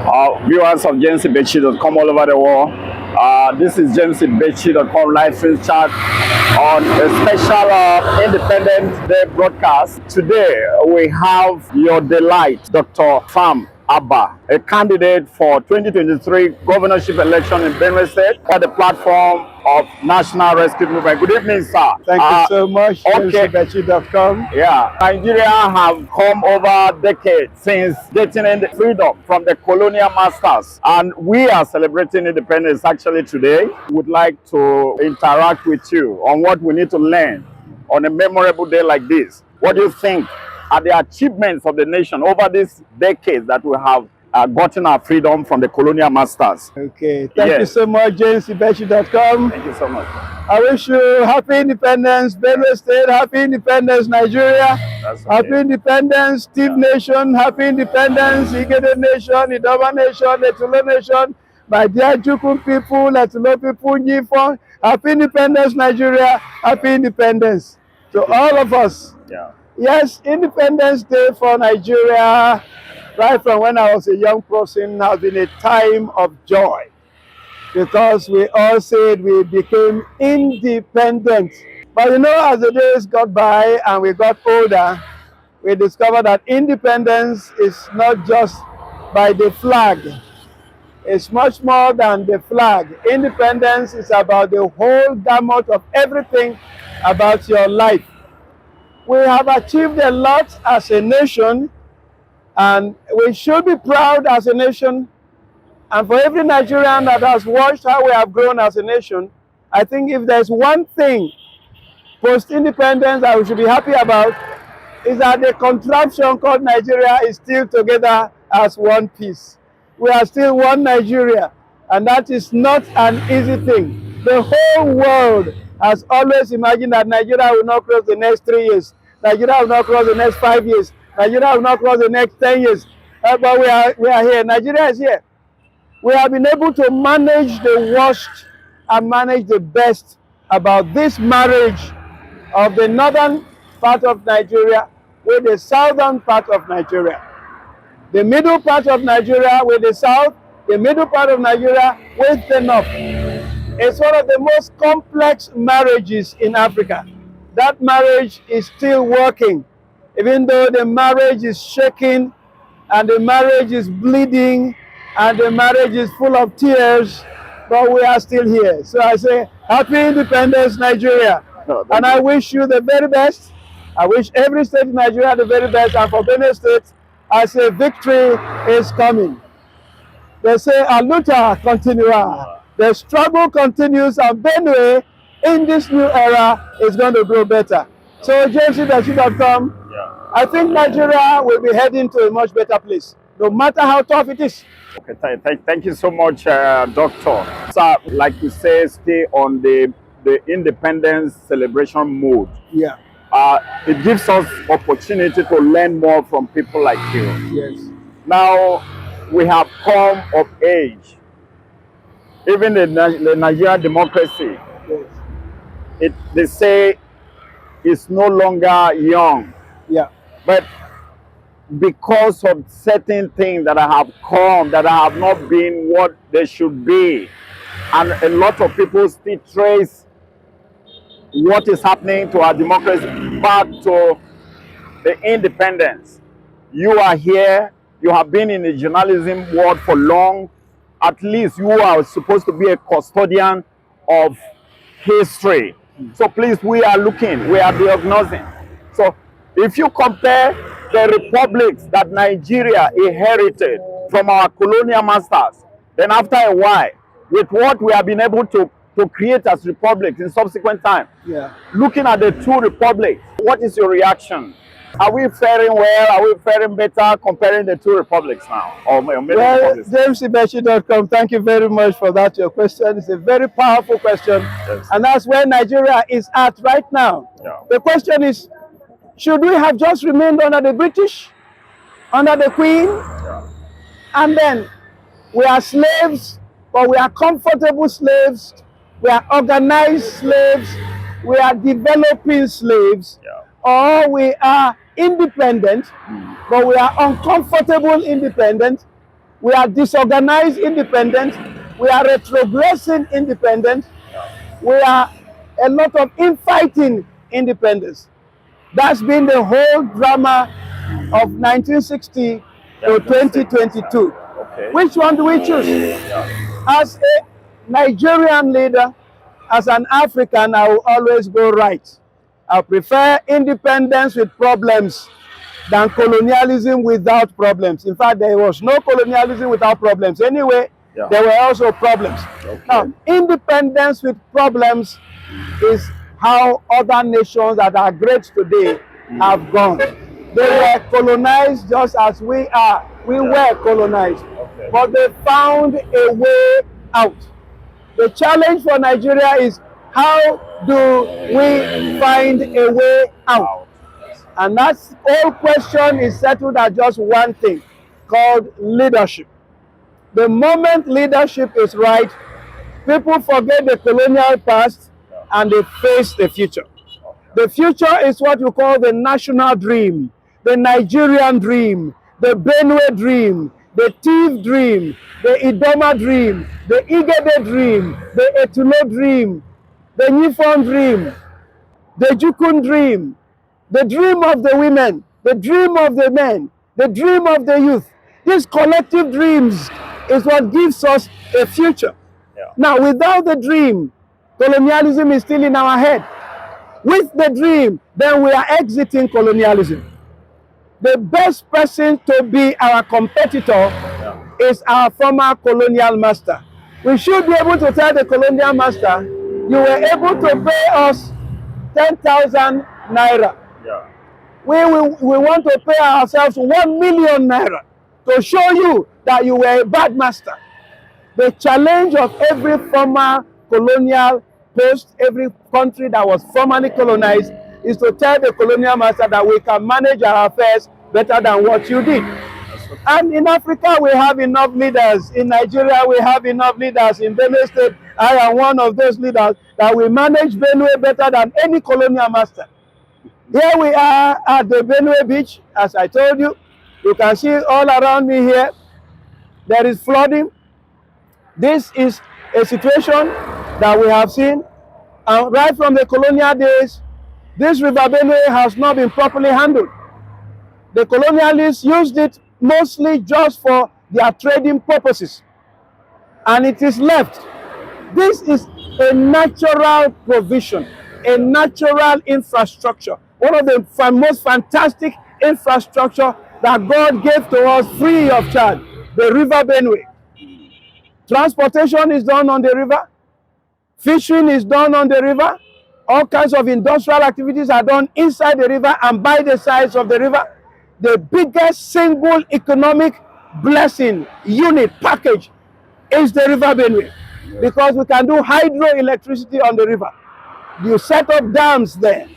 Viewers of JamesIbechi.com all over the world. This is JamesIbechi.com live stream chat on a special Independence Day broadcast. Today we have your delight, Dr. Sam Abah, a candidate for 2023 governorship election in Benue State for the platform of National Rescue Movement. Good evening, sir. Thank you so much. Okay. JamesIbechi.com. Yeah, Nigeria have come over decades since getting freedom from the colonial masters, and we are celebrating independence actually today. Would like to interact with you on what we need to learn on a memorable day like this. What do you think are the achievements of the nation over these decades that we have gotten our freedom from the colonial masters? Okay, thank you so much, JamesIbechi.com. Thank you so much. I wish you happy independence, Benue State, happy independence, Nigeria, happy independence, Steve Nation, happy independence, Igede Nation, Idoma Nation, Letulo Nation, my dear Jukun people, Letulo people, Nifon, happy independence, Nigeria, happy independence to all of us. Yeah. Yes, Independence Day for Nigeria, right from when I was a young person, has been a time of joy, because we all said we became independent. But you know, as the days got by and we got older, we discovered that independence is not just by the flag. It's much more than the flag. Independence is about the whole gamut of everything about your life. We have achieved a lot as a nation, and we should be proud as a nation. And for every Nigerian that has watched how we have grown as a nation, I think if there's one thing post-independence that we should be happy about, is that the contraption called Nigeria is still together as one piece. We are still one Nigeria, and that is not an easy thing. The whole world has always imagined that Nigeria will not cross the next 3 years. Nigeria will not cross the next 5 years. Nigeria will not cross the next 10 years. But we are here. Nigeria is here. We have been able to manage the worst and manage the best about this marriage of the northern part of Nigeria with the southern part of Nigeria. The middle part of Nigeria with the south, the middle part of Nigeria with the north. It's one of the most complex marriages in Africa. That marriage is still working, even though the marriage is shaking and the marriage is bleeding and the marriage is full of tears, but we are still here. So I say, happy independence, Nigeria. And I wish you the very best. I wish every state in Nigeria the very best. And for Benue State, I say victory is coming. They say, a luta continua. The struggle continues, and Benue in this new era is going to grow better. So JamesIbechi.com, I think Nigeria will be heading to a much better place, no matter how tough it is. Okay, thank you so much, Doctor. So, like you say, stay on the independence celebration mode. Yeah. It gives us opportunity to learn more from people like you. Yes. Now, we have come of age. Even the Nigerian democracy, yes, they say it's no longer young. Yeah. But because of certain things that have come, that have not been what they should be, and a lot of people still trace what is happening to our democracy back to the independence. You are here, you have been in the journalism world for long. At least you are supposed to be a custodian of history. So please, we are looking, we are diagnosing. So if you compare the republics that Nigeria inherited from our colonial masters, then after a while, with what we have been able to create as republics in subsequent time, yeah, looking at the two republics, what is your reaction? Are we faring well? Are we faring better comparing the two republics now? Well, JamesIbechi.com, thank you very much for that, your question. It's a very powerful question. Yes. And that's where Nigeria is at right now. Yeah. The question is, should we have just remained under the British, under the Queen? Yeah. And then we are slaves, but we are comfortable slaves. We are organized slaves. We are developing slaves. Yeah. Or we are independent, but we are uncomfortable independent. We are disorganized independent. We are retrogressing independent. We are a lot of infighting independence. That's been the whole drama of 1960 to 2022. Okay. Which one do we choose? As a Nigerian leader, as an African, I will always go right. I prefer independence with problems than colonialism without problems. In fact, there was no colonialism without problems. Anyway, there were also problems. Okay. Now, independence with problems is how other nations that are great today have gone. They were colonized just as we are. We were colonized. Okay. But they found a way out. The challenge for Nigeria is, how do we find a way out? And that whole question is settled at just one thing, called leadership. The moment leadership is right, people forget the colonial past and they face the future. The future is what you call the national dream, the Nigerian dream, the Benue dream, the Tiv dream, the Idoma dream, the Igede dream, the Etulo dream, the Nifon dream, the Jukun dream, the dream of the women, the dream of the men, the dream of the youth. These collective dreams is what gives us a future. Now, without the dream, colonialism is still in our head. With the dream, then we are exiting colonialism. The best person to be our competitor is our former colonial master. We should be able to tell the colonial master, you were able to pay us 10,000 naira. We want to pay ourselves 1 million naira to show you that you were a bad master. The challenge of every former colonial post, every country that was formerly colonized, is to tell the colonial master that we can manage our affairs better than what you did. And in Africa, we have enough leaders. In Nigeria, we have enough leaders. In Benue State, I am one of those leaders that will manage Benue better than any colonial master. Here we are at the Benue beach, as I told you. You can see all around me here, there is flooding. This is a situation that we have seen. And right from the colonial days, this river Benue has not been properly handled. The colonialists used it mostly just for their trading purposes. And it is left. This is a natural provision, a natural infrastructure. One of the most fantastic infrastructure that God gave to us free of charge, the river Benue. Transportation is done on the river. Fishing is done on the river. All kinds of industrial activities are done inside the river and by the sides of the river. The biggest single economic blessing unit package is the river Benue, because we can do hydroelectricity on the river. You set up dams there.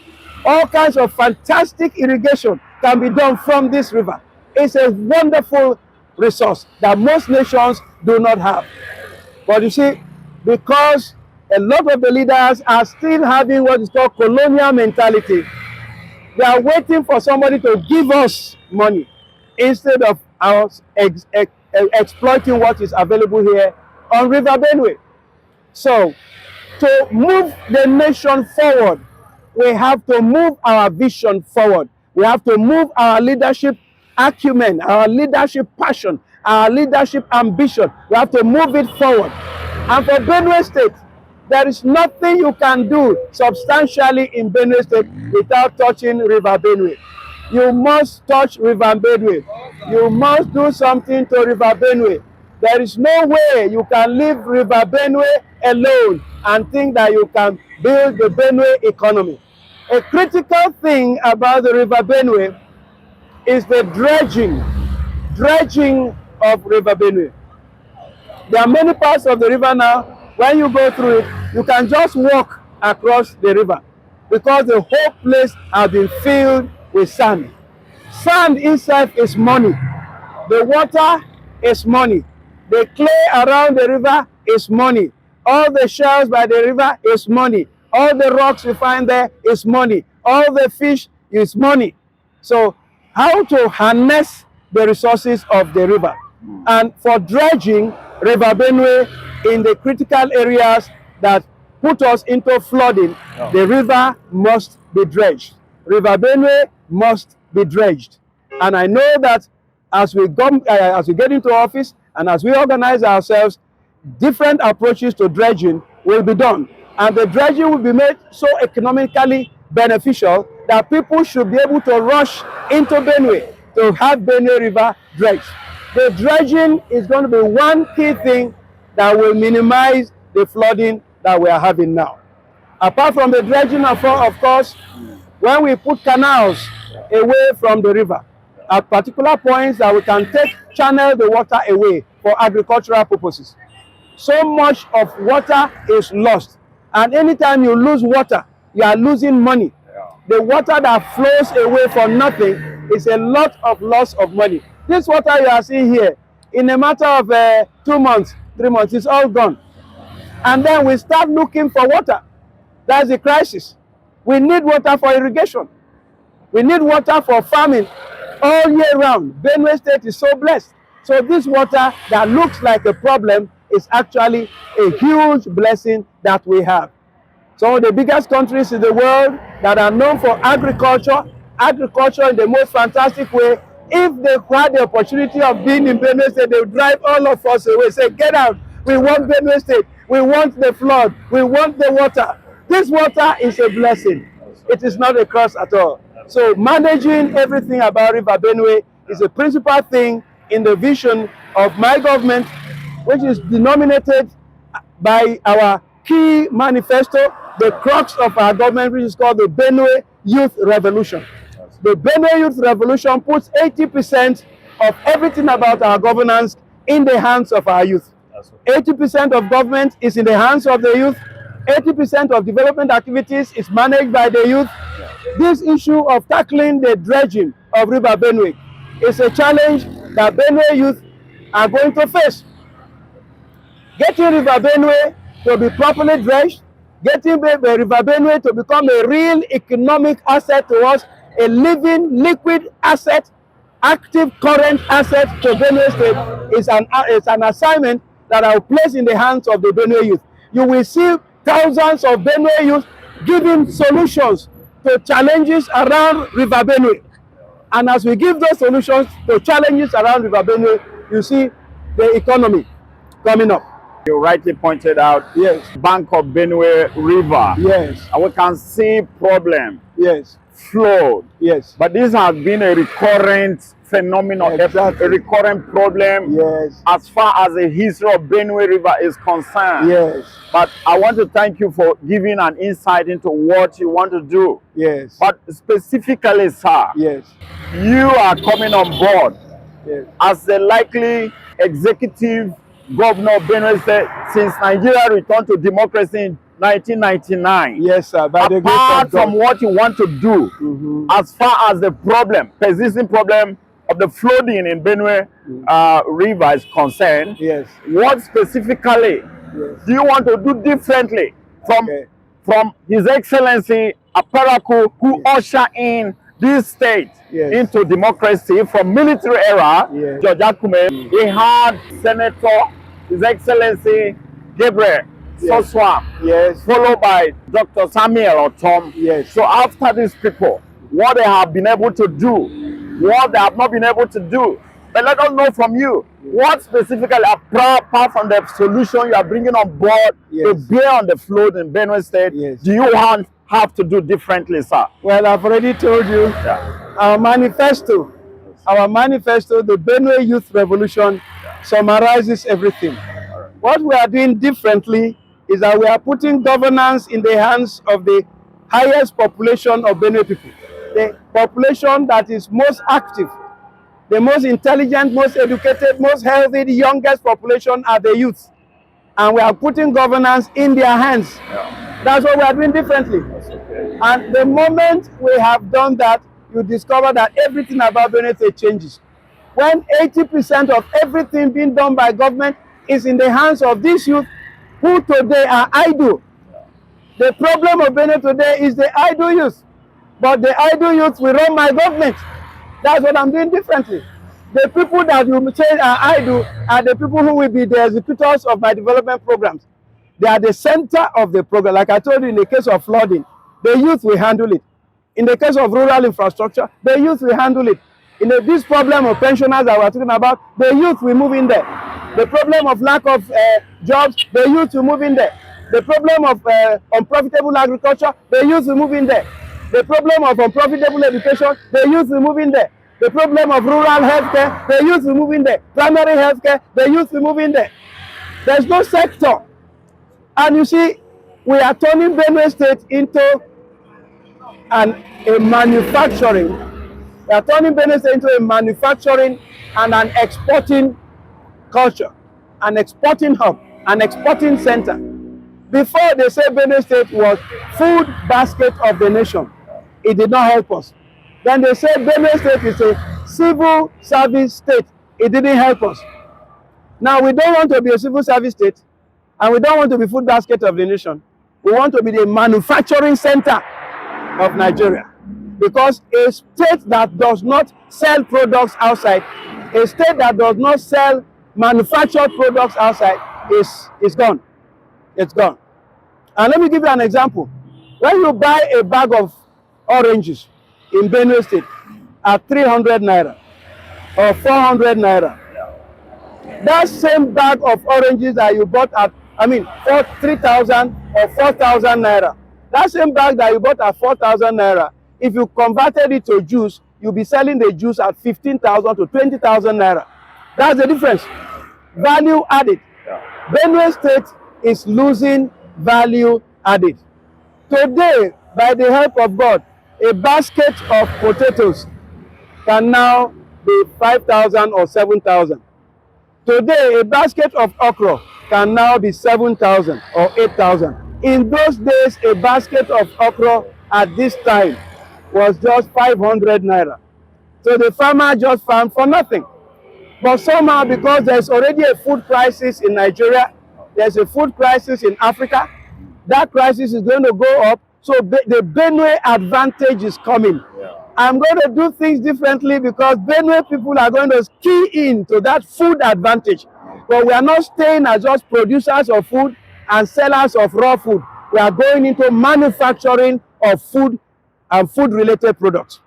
All kinds of fantastic irrigation can be done from this river. It's a wonderful resource that most nations do not have. But you see, because a lot of the leaders are still having what is called colonial mentality, they are waiting for somebody to give us money instead of us exploiting what is available here on River Benue. So, to move the nation forward, we have to move our vision forward. We have to move our leadership acumen, our leadership passion, our leadership ambition. We have to move it forward. And for Benue State, there is nothing you can do substantially in Benue State without touching River Benue. You must touch River Benue. You must do something to River Benue. There is no way you can leave River Benue alone and think that you can build the Benue economy. A critical thing about the River Benue is the dredging of River Benue. There are many parts of the river now. When you go through it, you can just walk across the river because the whole place has been filled with sand. Sand itself is money. The water is money. The clay around the river is money. All the shells by the river is money. All the rocks you find there is money. All the fish is money. So how to harness the resources of the river? And for dredging River Benue in the critical areas that put us into flooding, the river must be dredged. River Benue must be dredged. And I know that as we get into office and as we organize ourselves, different approaches to dredging will be done. And the dredging will be made so economically beneficial that people should be able to rush into Benue to have Benue River dredged. The dredging is going to be one key thing that will minimize the flooding that we are having now. Apart from the dredging, of course, when we put canals away from the river, at particular points that we can channel the water away for agricultural purposes. So much of water is lost. And anytime you lose water, you are losing money. The water that flows away for nothing is a lot of loss of money. This water you are seeing here, in a matter of 2 months, 3 months, it's all gone. And then we start looking for water. That's the crisis. We need water for irrigation. We need water for farming all year round. Benue State is so blessed. So this water that looks like a problem is actually a huge blessing that we have. Some of the biggest countries in the world that are known for agriculture in the most fantastic way, if they had the opportunity of being in Benue State, they would drive all of us away, say, get out, we want Benue State, we want the flood, we want the water. This water is a blessing. It is not a curse at all. So managing everything about River Benue is a principal thing in the vision of my government, which is denominated by our key manifesto, the crux of our government, which is called the Benue Youth Revolution. The Benue Youth Revolution puts 80% of everything about our governance in the hands of our youth. 80% of government is in the hands of the youth. 80% of development activities is managed by the youth. This issue of tackling the dredging of River Benue is a challenge that Benue youth are going to face. Getting River Benue to be properly dredged, getting River Benue to become a real economic asset to us, a living liquid asset, active current asset to Benue State is an assignment that I will place in the hands of the Benue youth. You will see thousands of Benue youth giving solutions to challenges around River Benue. And as we give those solutions to challenges around River Benue, you see the economy coming up. You rightly pointed out, yes, bank of Benue River. Yes. And we can see problem. Yes. Flood. Yes. But this has been a recurrent phenomenon, exactly, a recurrent problem, yes, as far as the history of Benue River is concerned. Yes. But I want to thank you for giving an insight into what you want to do. Yes. But specifically, sir, yes, you are coming on board, yes, as the likely executive governor of Benue State since Nigeria returned to democracy in 1999. Yes, sir. By the grace of Apart God. from what you want to do, as far as the persisting problem of the flooding in Benue River is concerned, yes, what specifically do you want to do differently from His Excellency Aper Aku, who ushered in this state into democracy from military era? George Akume, he had Senator His Excellency Guber, followed by Dr. Samuel Otom. So after these people, what they have been able to do, what they have not been able to do. But let us know from you, what specifically, apart from the solution you are bringing on board to bear on the flood in Benue State, do you have to do differently, sir? Well, I've already told you, our manifesto, the Benue Youth Revolution, summarizes everything. What we are doing differently is that we are putting governance in the hands of the highest population of Benue people, the population that is most active, the most intelligent, most educated, most healthy, the youngest population are the youth. And we are putting governance in their hands. That's what we are doing differently. And the moment we have done that, you discover that everything about Benue State changes. When 80% of everything being done by government is in the hands of these youth, who today are idle. The problem of Benue today is the idle youth. But the idle youth will run my government. That's what I'm doing differently. The people that you say I do are the people who will be the executors of my development programs. They are the center of the program. Like I told you, in the case of flooding, the youth will handle it. In the case of rural infrastructure, the youth will handle it. In this problem of pensioners that we're talking about, the youth will move in there. The problem of lack of jobs, the youth will move in there. The problem of unprofitable agriculture, the youth will move in there. The problem of unprofitable education, the youth will move in there. The problem of rural healthcare, the youth will move in there. Primary healthcare, the youth will move in there. There's no sector. And you see, we are turning Benue State into a manufacturing. We are turning Benue State into a manufacturing and an exporting culture, an exporting hub, an exporting center. Before, they said Benue State was food basket of the nation. It did not help us. Then they said Benue State is a civil service state. It didn't help us. Now we don't want to be a civil service state, and we don't want to be food basket of the nation. We want to be the manufacturing center of Nigeria. Because a state that does not sell products outside, a state that does not sell manufactured products outside is gone. It's gone. And let me give you an example. When you buy a bag of oranges in Benue State at 300 naira or 400 naira, that same bag of oranges that you bought at, 3,000 or 4,000 naira, that same bag that you bought at 4,000 naira, if you converted it to juice, you'll be selling the juice at 15,000 to 20,000 naira. That's the difference. Value added. Benue State is losing value added. Today, by the help of God, a basket of potatoes can now be 5,000 or 7,000. Today, a basket of okra can now be 7,000 or 8,000. In those days, a basket of okra at this time was just 500 naira. So the farmer just farmed for nothing. But somehow, because there's already a food crisis in Nigeria, there's a food crisis in Africa, that crisis is going to go up. So the Benue advantage is coming. Yeah. I'm going to do things differently because Benue people are going to key into that food advantage. But we are not staying as just producers of food and sellers of raw food. We are going into manufacturing of food and food-related products.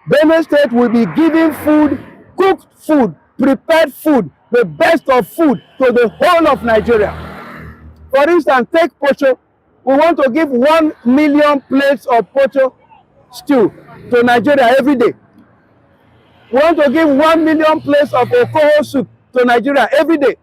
Benue State will be giving food, cooked food, prepared food, the best of food to the whole of Nigeria. For instance, take pocho. We want to give 1 million plates of pocho stew to Nigeria every day. We want to give 1 million plates of okoho soup to Nigeria every day.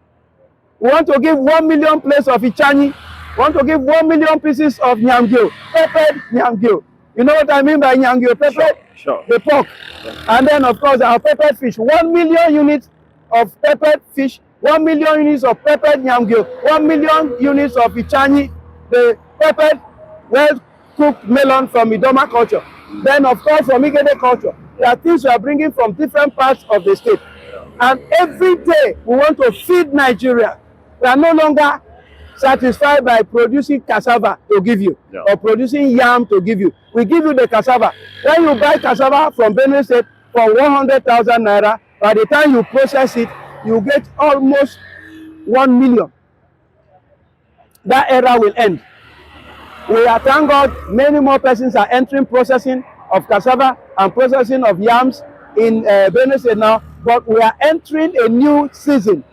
We want to give 1 million plates of ichani. We want to give 1 million pieces of nyamgyo, peppered nyamgyo. You know what I mean by nyamgyo? Peppered? Sure. The pork. Yeah. And then, of course, our peppered fish. 1 million units of peppered fish, 1 million units of peppered nyamgyo, 1 million units of ichani, the peppered, well-cooked melon from Idoma culture. Then, of course, from Igede culture. There are things we are bringing from different parts of the state. And every day, we want to feed Nigeria. We are no longer satisfied by producing cassava to give you, or producing yam to give you. We give you the cassava. When you buy cassava from Benue State for 100,000 naira, by the time you process it, you get almost 1 million. That era will end. We are, thank God, many more persons are entering processing of cassava and processing of yams in Benue State now, but we are entering a new season,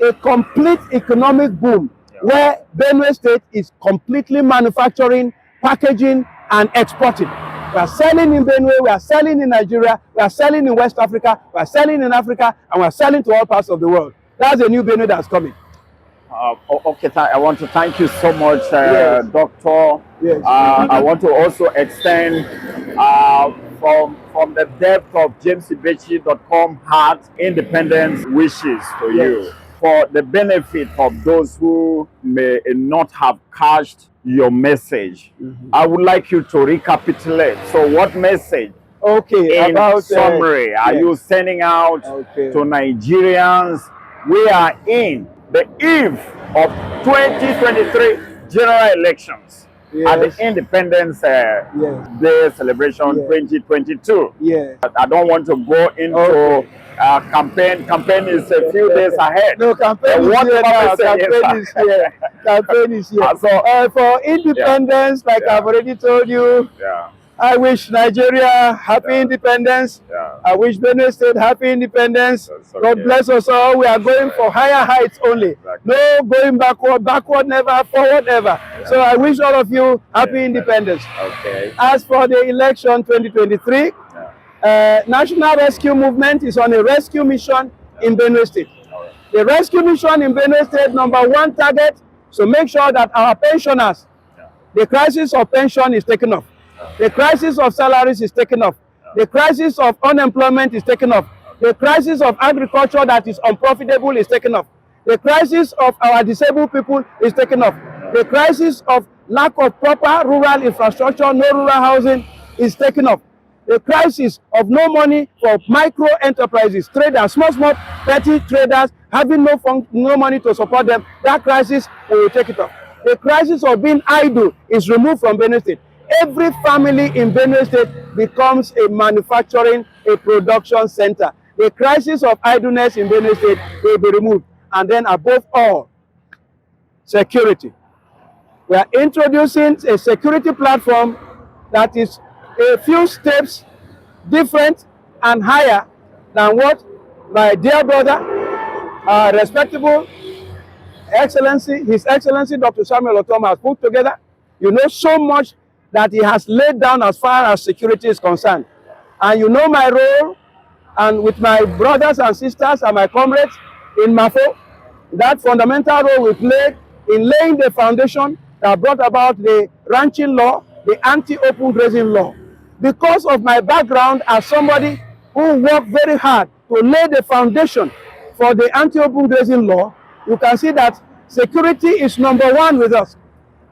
a complete economic boom, where Benue State is completely manufacturing, packaging, and exporting. We are selling in Benue, we are selling in Nigeria, we are selling in West Africa, we are selling in Africa, and we are selling to all parts of the world. That's a new Benue that's coming. Okay, I want to thank you so much, yes. Doctor. Yes. I want to also extend from the depth of jamesibechi.com heart independence wishes to you for the benefit of those who may not have catched your message. I would like you to recapitulate. So what message, in about summary, are you sending out to Nigerians? We are in the eve of 2023 general elections at the Independence Day celebration 2022. I don't want to go into campaign is a few days ahead. No, campaign is here now. Campaign is here. Campaign is here. So, for independence, like I've already told you, I wish Nigeria happy independence. I wish Benue State happy independence. Okay. God bless us all. We are going for higher heights only. No going backward never, forward never. So I wish all of you happy independence. Okay. As for the election 2023, National Rescue Movement is on a rescue mission in Benue State. The rescue mission in Benue State, #1 target, so make sure that our pensioners, the crisis of pension is taken off. The crisis of salaries is taken off. The crisis of unemployment is taken off. The crisis of agriculture that is unprofitable is taken off. The crisis of our disabled people is taken off. The crisis of lack of proper rural infrastructure, no rural housing is taken off. The crisis of no money for micro enterprises, traders, small, petty traders having no money to support them, that crisis, we will take it off. The crisis of being idle is removed from Benue State. Every family in Benue State becomes a manufacturing, a production center. The crisis of idleness in Benue State will be removed. And then above all, security. We are introducing a security platform that is a few steps different and higher than what my dear brother, respectable Excellency, His Excellency Dr. Samuel Otoma has put together. You know so much that he has laid down as far as security is concerned. And you know my role, and with my brothers and sisters and my comrades in MAFO, that fundamental role we played in laying the foundation that brought about the ranching law, the anti-open grazing law. Because of my background as somebody who worked very hard to lay the foundation for the anti-open grazing law, you can see that security is #1 with us.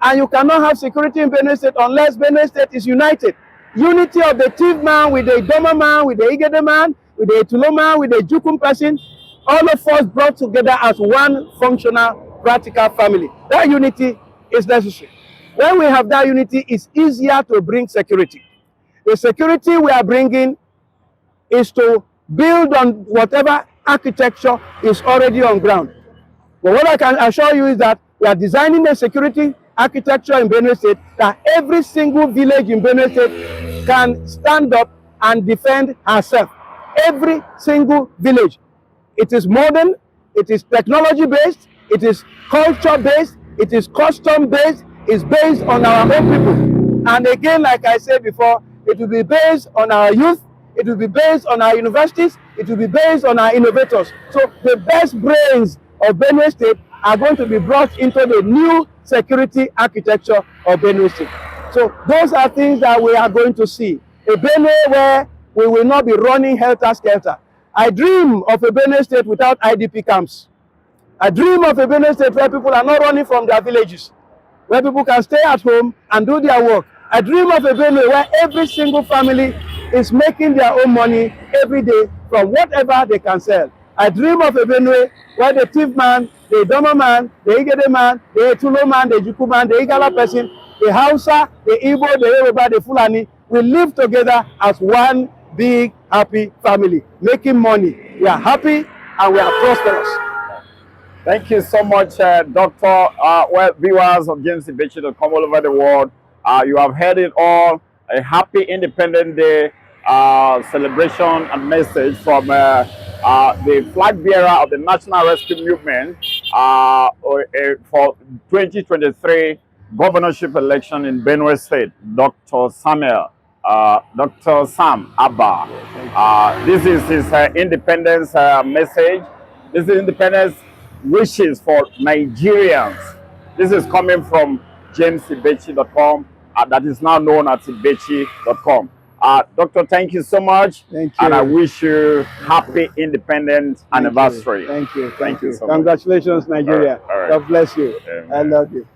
And you cannot have security in Benue State unless Benue State is united. Unity of the thief man with the Idoma man, with the Igede man, with the Etulo man, with the Jukum person, all of us brought together as one functional, practical family. That unity is necessary. When we have that unity, it's easier to bring security. The security we are bringing is to build on whatever architecture is already on ground. But what I can assure you is that we are designing a security architecture in Benue State that every single village in Benue State can stand up and defend herself. Every single village. It is modern, it is technology based, it is culture based, it is custom based, it's based on our own people. And again, like I said before, it will be based on our youth, it will be based on our universities, it will be based on our innovators. So the best brains of Benue State are going to be brought into the new security architecture of Benue State. So those are things that we are going to see. A Benue where we will not be running helter-skelter. I dream of a Benue State without IDP camps. I dream of a Benue State where people are not running from their villages, where people can stay at home and do their work. I dream of a Benue where every single family is making their own money every day from whatever they can sell. I dream of a Benue where the thief man, the Idoma man, the Igede man, the Etulo man, the Juku man, the Igala person, the Hausa, the Igbo, the Yoruba, the Fulani, we live together as one big happy family, making money. We are happy and we are prosperous. Thank you so much, Doctor. Well, viewers of JamesIbechi.com all over the world, you have heard it all. A happy Independence Day celebration and message from the flag bearer of the National Rescue Movement for 2023 governorship election in Benue State, Dr. Sam Abah. This is his independence message. This is independence wishes for Nigerians. This is coming from JamesIbechi.com, that is now known as Ibechi.com. Doctor, thank you so much. Thank you. And I wish you happy independence anniversary. Thank you. Thank you so much. Congratulations, Nigeria. All right. God bless you. Amen. I love you.